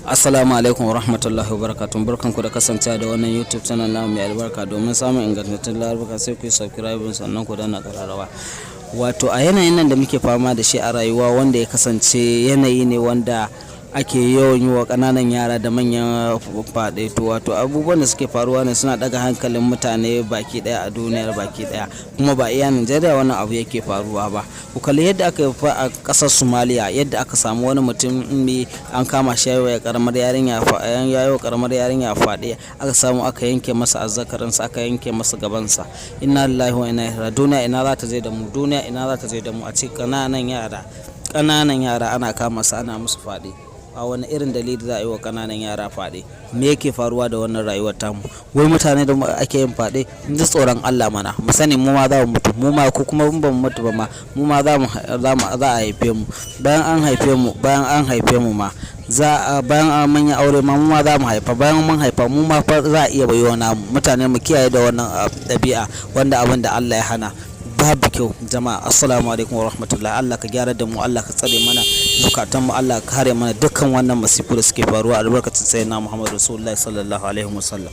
Assalamu alaikum wa rahmatullahi wa barakatuh. Barkanku da kasancewa da wannan YouTube channel namu mai albarka. Domin samun ingantattun labaruka sai ku yi subscribe sannan ku danna ƙararrawa. Wato a yanayin nan da muke fama da shi a rayuwa, wanda ya kasance yanayi ne wanda ake yawan yi wa ƙananan yara da manyan faɗe, to wato abubuwan da suke faruwa ne suna ɗaga hankalin mutane baki ɗaya a duniyar baki ɗaya, kuma ba iya Najeriya wannan abu yake faruwa ba. Ku kalli yadda aka yi a ƙasar Somalia, yadda aka samu wani mutum ne an kama shi yayi ƙaramar yarinya faɗe, aka samu aka yanke masa azzakarinsa, aka yanke masa gabansa. Inna lillahi wa inna ilaihi raji'un. Duniya ina za ta je da mu? Duniya ina za ta je da mu? A ce ƙananan yara ana kama su ana musu faɗe. A wani irin dalili za a yi wa ƙananan yara faɗe? Me yake faruwa da wannan rayuwar tamu? Wai mutane da ake yin faɗe, in ji tsoron Allah mana, mu sani mu ma za mu mutu, mu ma ko kuma in ba mu mutu ba ma, mu ma za a haife mu. Bayan an haife mu ma bayan an manya aure ma mu ma za mu haifa, bayan mun haifa mu ma fa za a iya bayo namu. Mutane mu kiyaye da wannan ɗabi'a, wanda abin da Allah ya hana babu kyau. Jama'a assalamu alaikum wa rahmatullahi. Allah ka gyara da mu, Allah ka tsare mana zukatan mu, Allah ka kare mana dukkan wannan masifu da suke faruwa. Albarkacin sayyidina Muhammad Rasulullahi sallallahu alaihi wasallam.